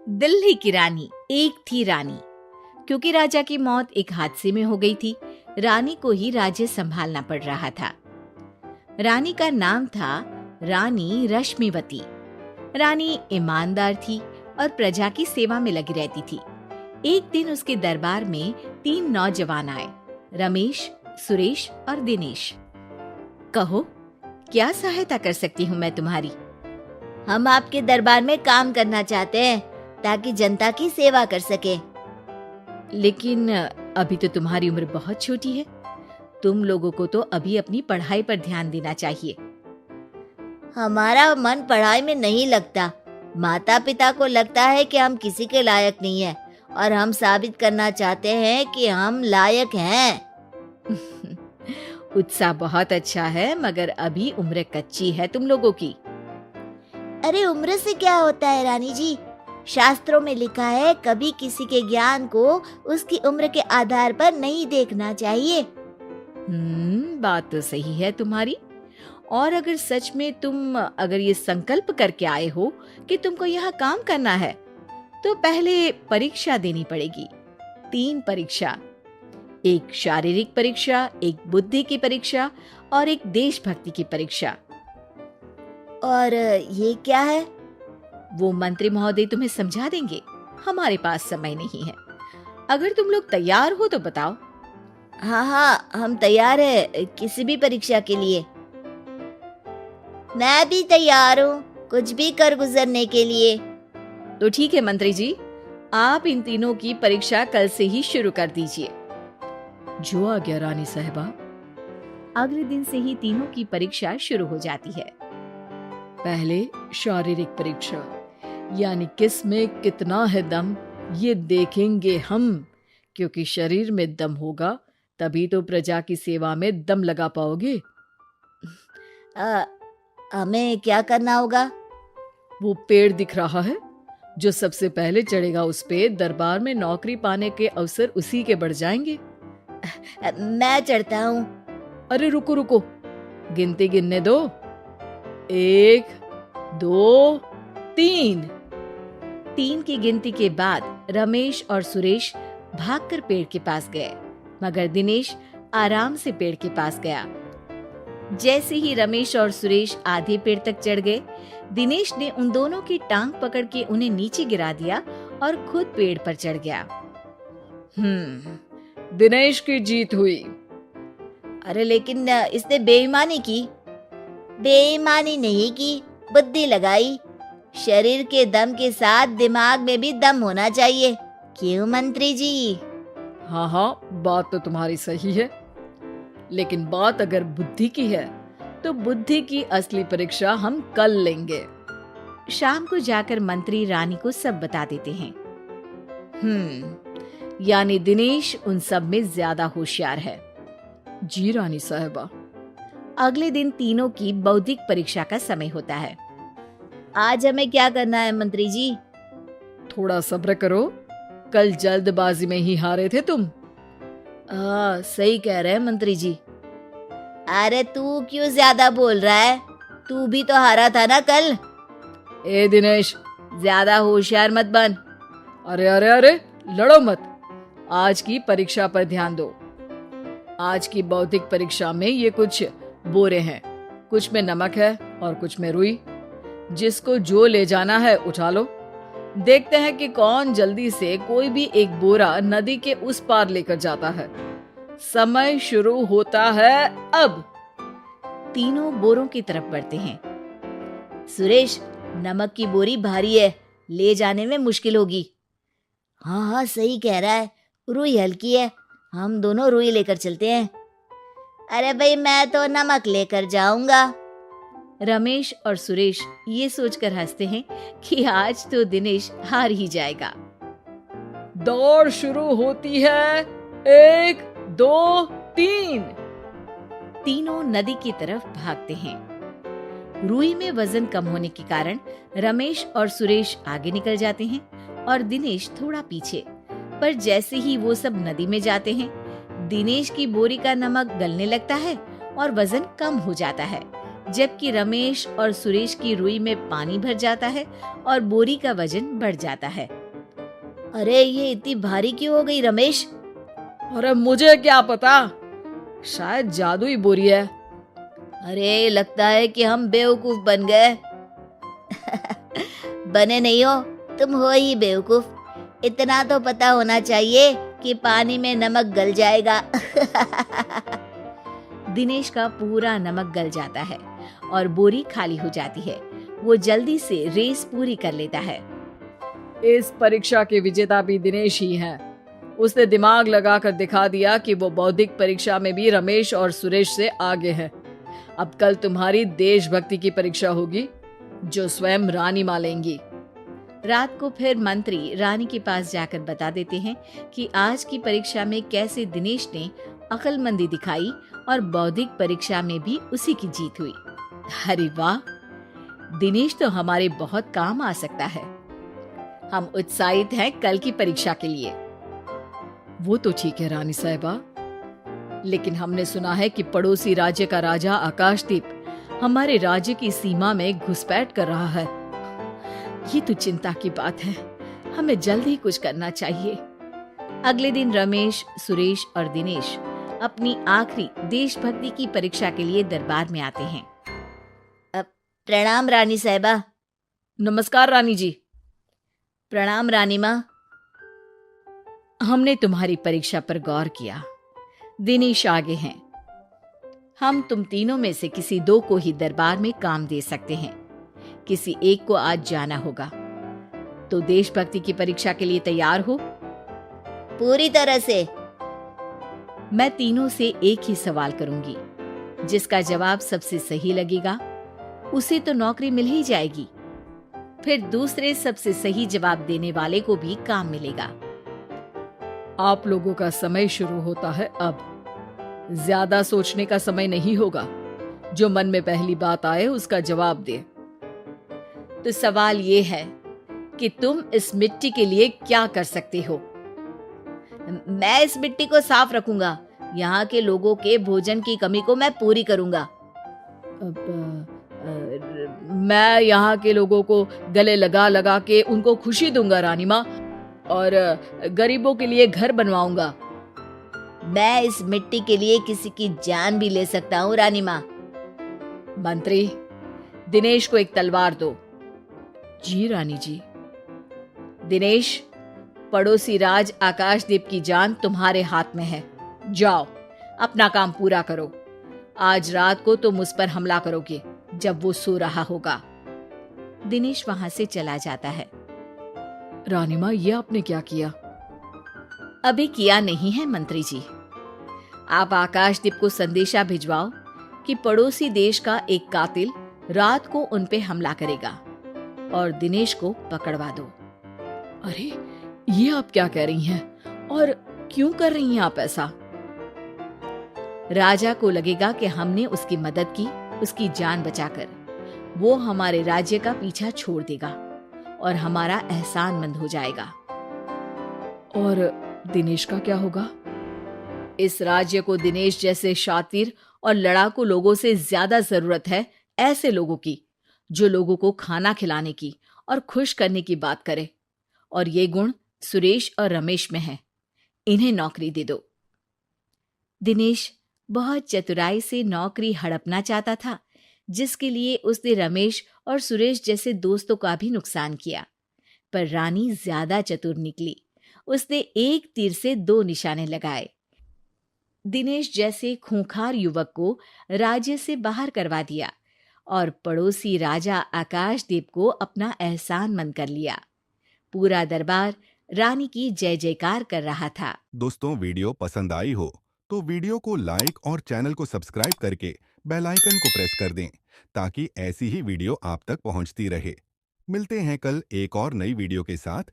दिल्ली की रानी। एक थी रानी। क्योंकि राजा की मौत एक हादसे में हो गई थी, रानी को ही राज्य संभालना पड़ रहा था। रानी का नाम था रानी रश्मिवती। रानी ईमानदार थी और प्रजा की सेवा में लगी रहती थी। एक दिन उसके दरबार में 3 नौजवान आए, रमेश, सुरेश और दिनेश। कहो, क्या सहायता कर सकती हूँ मैं तुम्हारी? हम आपके दरबार में काम करना चाहते हैं ताकि जनता की सेवा कर सके। लेकिन अभी तो तुम्हारी उम्र बहुत छोटी है। तुम लोगों को तो अभी अपनी पढ़ाई पर ध्यान देना चाहिए। हमारा मन पढ़ाई में नहीं लगता। माता पिता को लगता है कि हम किसी के लायक नहीं हैं और हम साबित करना चाहते हैं कि हम लायक हैं। उत्साह बहुत अच्छा है, मगर अभी उम्र कच्ची है तुम लोगों की। अरे उम्र से क्या होता है रानी जी? शास्त्रों में लिखा है कभी किसी के ज्ञान को उसकी उम्र के आधार पर नहीं देखना चाहिए। बात तो सही है तुम्हारी। और अगर सच में तुम ये संकल्प करके आए हो कि तुमको यहाँ काम करना है, तो पहले परीक्षा देनी पड़ेगी। 3 परीक्षा, एक शारीरिक परीक्षा, एक बुद्धि की परीक्षा और एक देशभक्ति की परीक्षा। और ये क्या है? वो मंत्री महोदय तुम्हें समझा देंगे। हमारे पास समय नहीं है। अगर तुम लोग तैयार हो तो बताओ। हाँ, हम तैयार है किसी भी परीक्षा के लिए। मैं भी तैयार हूँ कुछ भी कर गुजरने के लिए। तो ठीक है मंत्री जी, आप इन तीनों की परीक्षा कल से ही शुरू कर दीजिए। जो आ गया रानी साहिबा। अगले दिन से ही तीनों की परीक्षा शुरू हो जाती है। पहले शारीरिक परीक्षा, यानी किस में कितना है दम, ये देखेंगे हम। क्योंकि शरीर में दम होगा तभी तो प्रजा की सेवा में दम लगा पाओगे। हमें क्या करना होगा? वो पेड़ दिख रहा है, जो सबसे पहले चढ़ेगा उस पे दरबार में नौकरी पाने के अवसर उसी के बढ़ जाएंगे। मैं चढ़ता हूँ। अरे रुको रुको, गिनती गिनने दो। 1, 2, 3। 3 की गिनती के बाद रमेश और सुरेश भागकर पेड़ के पास गए, मगर दिनेश आराम से पेड़ के पास गया। जैसे ही रमेश और सुरेश आधे पेड़ तक चढ़ गए, दिनेश ने उन दोनों की टांग पकड़ के उन्हें नीचे गिरा दिया और खुद पेड़ पर चढ़ गया। दिनेश की जीत हुई। अरे लेकिन इसने बेईमानी की। बेईमानी नहीं की, बुद्धि लगाई। शरीर के दम के साथ दिमाग में भी दम होना चाहिए। क्यों मंत्री जी? हाँ, बात तो तुम्हारी सही है। लेकिन बात अगर बुद्धि की है तो बुद्धि की असली परीक्षा हम कल लेंगे। शाम को जाकर मंत्री रानी को सब बता देते हैं। यानी दिनेश उन सब में ज्यादा होशियार है। जी रानी साहिबा। अगले दिन तीनों की बौद्धिक परीक्षा का समय होता है। आज हमें क्या करना है मंत्री जी? थोड़ा सब्र करो, कल जल्दबाजी में ही हारे थे तुम। सही कह रहे हैं मंत्री जी। अरे तू क्यों ज्यादा बोल रहा है? तू भी तो हारा था ना कल। ए दिनेश, ज्यादा होशियार मत बन। अरे लड़ो मत। आज की परीक्षा पर ध्यान दो। आज की बौद्धिक परीक्षा में ये कुछ बोरे हैं, कुछ में नमक है और कुछ में रुई। जिसको जो ले जाना है उठा लो। देखते हैं कि कौन जल्दी से कोई भी एक बोरा नदी के उस पार लेकर जाता है। समय शुरू होता है अब। तीनों बोरों की तरफ बढ़ते हैं। सुरेश, नमक की बोरी भारी है, ले जाने में मुश्किल होगी। हाँ, सही कह रहा है। रुई हल्की है, हम दोनों रुई लेकर चलते हैं। अरे भाई, मैं तो नमक लेकर जाऊंगा। रमेश और सुरेश ये सोचकर हंसते हैं कि आज तो दिनेश हार ही जाएगा। दौड़ शुरू होती है। 1, 2, 3। तीनों नदी की तरफ भागते हैं। रुई में वजन कम होने के कारण रमेश और सुरेश आगे निकल जाते हैं और दिनेश थोड़ा पीछे। पर जैसे ही वो सब नदी में जाते हैं, दिनेश की बोरी का नमक गलने लगता है और वजन कम हो जाता है, जबकि रमेश और सुरेश की रुई में पानी भर जाता है और बोरी का वजन बढ़ जाता है। अरे ये इतनी भारी क्यों हो गई रमेश? अरे मुझे क्या पता, शायद जादुई बोरी है। अरे लगता है कि हम बेवकूफ बन गए। बने नहीं हो, तुम हो ही बेवकूफ। इतना तो पता होना चाहिए कि पानी में नमक गल जाएगा। दिनेश का पूरा नमक गल जाता है और बोरी खाली हो जाती है। वो जल्दी से रेस पूरी कर लेता है। इस परीक्षा के विजेता भी दिनेश ही हैं। उसने दिमाग लगाकर दिखा दिया कि वो बौद्धिक परीक्षा में भी रमेश और सुरेश से आगे है। अब कल तुम्हारी देशभक्ति की परीक्षा होगी, जो स्वयं रानी माँ लेंगी। रात को फिर मंत्री रानी के पास जाकर बता देते हैं कि आज की परीक्षा में कैसे दिनेश ने अक्लमंदी दिखाई और बौद्धिक परीक्षा में भी उसी की जीत हुई। अरे वाह, दिनेश तो हमारे बहुत काम आ सकता है। हम उत्साहित हैं कल की परीक्षा के लिए। वो तो ठीक है रानी साहिबा, लेकिन हमने सुना है कि पड़ोसी राज्य का राजा आकाशदीप हमारे राज्य की सीमा में घुसपैठ कर रहा है। ये तो चिंता की बात है। हमें जल्द ही कुछ करना चाहिए। अगले दिन रमेश, सुरेश और दिनेश अपनी आखिरी देशभक्ति की परीक्षा के लिए दरबार में आते हैं। प्रणाम रानी साहिबा। नमस्कार रानी जी। प्रणाम रानी माँ। हमने तुम्हारी परीक्षा पर गौर किया। दिनेश आगे हैं। हम तुम तीनों में से किसी दो को ही दरबार में काम दे सकते हैं। किसी एक को आज जाना होगा। तो देशभक्ति की परीक्षा के लिए तैयार हो? पूरी तरह से। मैं तीनों से एक ही सवाल करूंगी। जिसका जवाब सबसे सही लगेगा उसे तो नौकरी मिल ही जाएगी। फिर दूसरे सबसे सही जवाब देने वाले को भी काम मिलेगा। आप लोगों का समय शुरू होता है अब। ज्यादा सोचने का समय नहीं होगा। जो मन में पहली बात आए उसका जवाब दे। तो सवाल ये है कि तुम इस मिट्टी के लिए क्या कर सकते हो? मैं इस मिट्टी को साफ रखूंगा। यहाँ के लोगों के भोजन की कमी को मैं पूरी करूंगा। मैं यहाँ के लोगों को गले लगा लगा के उनको खुशी दूंगा रानी माँ, और गरीबों के लिए घर बनवाऊंगा। मैं इस मिट्टी के लिए किसी की जान भी ले सकता हूँ रानी माँ। मंत्री, दिनेश को एक तलवार दो। जी रानी जी। दिनेश, पड़ोसी राज आकाशदीप की जान तुम्हारे हाथ में है। जाओ, अपना काम पूरा करो। आज रात को तुम उस पर हमला करोगे जब वो सो रहा होगा। दिनेश वहां से चला जाता है। रानी माँ, ये आपने क्या किया? अभी किया नहीं है मंत्री जी। आप आकाशदीप को संदेशा भिजवाओ कि पड़ोसी देश का एक कातिल रात को उन पे हमला करेगा और दिनेश को पकड़वा दो। अरे ये आप क्या कह रही हैं? और क्यों कर रही हैं आप ऐसा? राजा को लगेगा कि हमने उसकी मदद की, उसकी जान बचाकर। वो हमारे राज्य का पीछा छोड़ देगा और हमारा एहसानमंद हो जाएगा। और दिनेश का क्या होगा? इस राज्य को दिनेश जैसे शातिर और लड़ाकू लोगों से ज्यादा जरूरत है ऐसे लोगों की, जो लोगों को खाना खिलाने की और खुश करने की बात करे। और ये गुण सुरेश और रमेश में है। इन्हें नौकरी दे दो। दिनेश बहुत चतुराई से नौकरी हड़पना चाहता था, जिसके लिए उसने रमेश और सुरेश जैसे दोस्तों का भी नुकसान किया। पर रानी ज्यादा चतुर निकली। उसने एक तीर से दो निशाने लगाए। दिनेश जैसे खूंखार युवक को राज्य से बाहर करवा दिया और पड़ोसी राजा आकाशदीप को अपना एहसानमंद कर लिया। पूरा दरबार रानी की जय जयकार कर रहा था। दोस्तों, वीडियो पसंद आई हो तो वीडियो को लाइक और चैनल को सब्सक्राइब करके बेल आइकन को प्रेस कर दें, ताकि ऐसी ही वीडियो आप तक पहुंचती रहे। मिलते हैं कल एक और नई वीडियो के साथ।